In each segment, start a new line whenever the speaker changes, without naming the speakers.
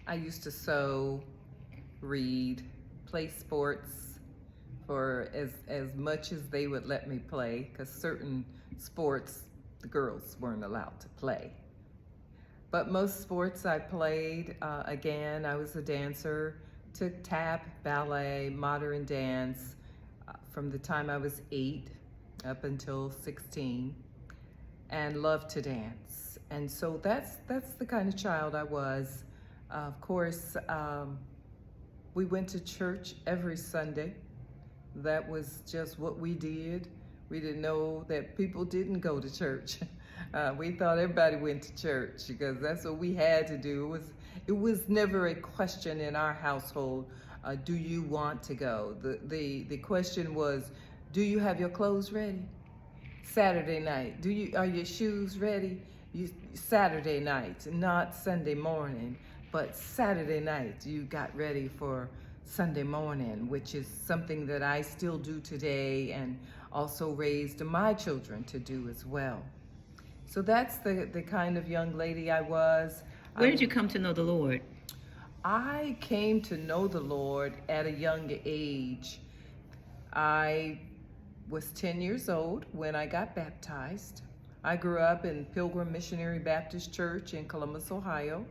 I used to sew, read, play sports for as much as they would let me play, because certain sports the girls weren't allowed to play. But most sports I played. Again, I was a dancer, took tap, ballet, modern dance from the time I was 8 up until 16, and loved to dance. And so that's the kind of child I was. Of course, we went to church every Sunday. That was just what we did. We didn't know that people didn't go to church. We thought everybody went to church because that's what we had to do. It was never a question in our household, do you want to go? The question was, do you have your clothes ready? Saturday night. Are your shoes ready? Saturday night, not Sunday morning, but Saturday night you got ready for Sunday morning, which is something that I still do today and also raised my children to do as well. So that's the kind of young lady I was.
Where did you come to know the Lord?
I came to know the Lord at a young age. I was 10 years old when I got baptized. I grew up in Pilgrim Missionary Baptist Church in Columbus, Ohio.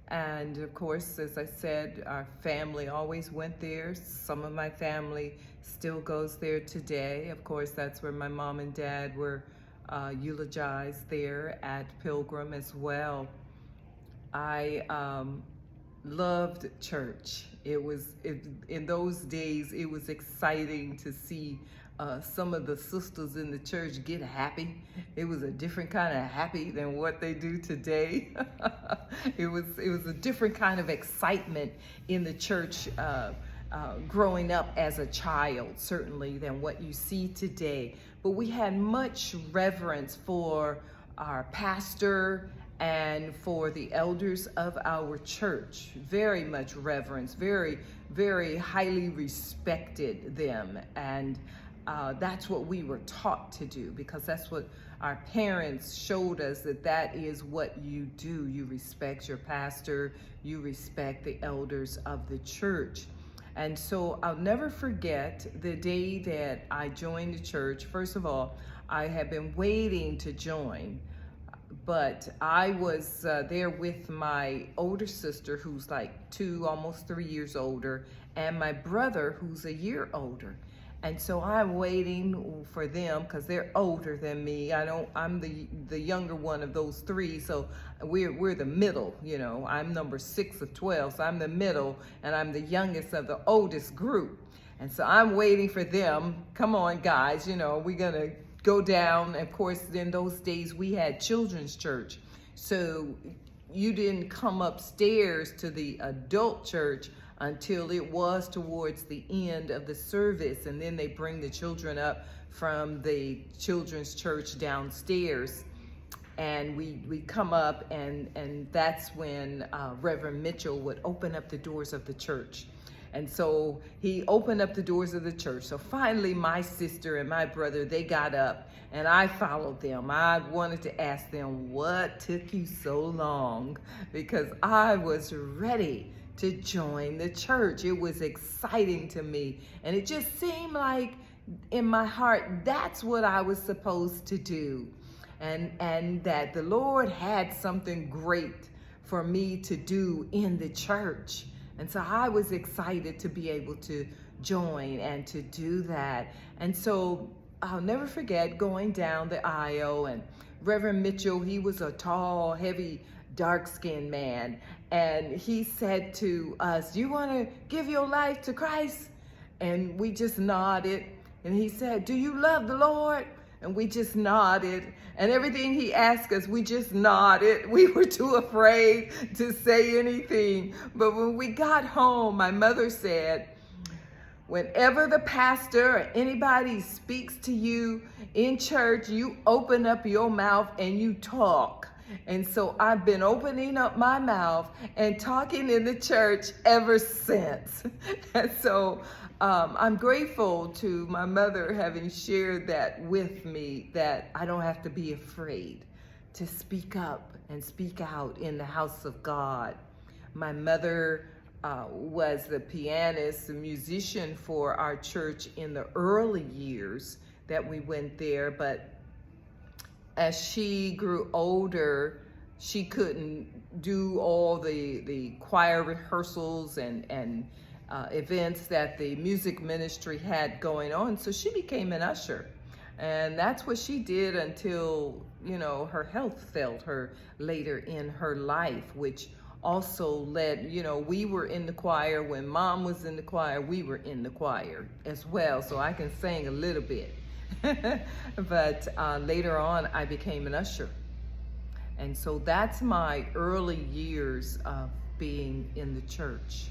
And of course, as I said, our family always went there. Some of my family still goes there today. Of course, that's where my mom and dad were eulogized there at Pilgrim as well. I loved church. In those days, it was exciting to see some of the sisters in the church get happy. It was a different kind of happy than what they do today. It was a different kind of excitement in the church growing up as a child, certainly, than what you see today. But we had much reverence for our pastor and for the elders of our church. Very much reverence, very, very highly respected them. And that's what we were taught to do, because that's what our parents showed us, that is what you do. You respect your pastor, you respect the elders of the church. And so I'll never forget the day that I joined the church. First of all, I had been waiting to join, but I was there with my older sister, who's like 2, almost 3 years older, and my brother, who's a year older. And so I'm waiting for them because they're older than me. I'm the younger one of those 3, so we're the middle, you know. I'm number 6 of 12, so I'm the middle, and I'm the youngest of the oldest group. And so I'm waiting for them. Come on, guys, you know, we're gonna go down. Of course, in those days we had children's church, so you didn't come upstairs to the adult church until it was towards the end of the service, and then they bring the children up from the children's church downstairs, and we come up, and that's when Reverend Mitchell would open up the doors of the church. And so he opened up the doors of the church. So finally my sister and my brother, they got up, and I followed them. I wanted to ask them, what took you so long? Because I was ready to join the church. It was exciting to me, and it just seemed like in my heart that's what I was supposed to do, and that the Lord had something great for me to do in the church. And so I was excited to be able to join and to do that. And so I'll never forget going down the aisle, and Reverend Mitchell, he was a tall, heavy, dark-skinned man, and he said to us, "You want to give your life to Christ?" And we just nodded. And he said, "Do you love the Lord?" And we just nodded. And everything he asked us, we just nodded. We were too afraid to say anything. But when we got home, my mother said, whenever the pastor or anybody speaks to you in church, you open up your mouth and you talk. And so I've been opening up my mouth and talking in the church ever since. And so I'm grateful to my mother having shared that with me, that I don't have to be afraid to speak up and speak out in the house of God. My mother was the pianist, the musician for our church in the early years that we went there, but as she grew older, she couldn't do all the choir rehearsals and events that the music ministry had going on, so she became an usher. And that's what she did until, her health failed her later in her life, which also led, we were in the choir. When Mom was in the choir, we were in the choir as well, so I can sing a little bit. But later on, I became an usher. And so that's my early years of being in the church.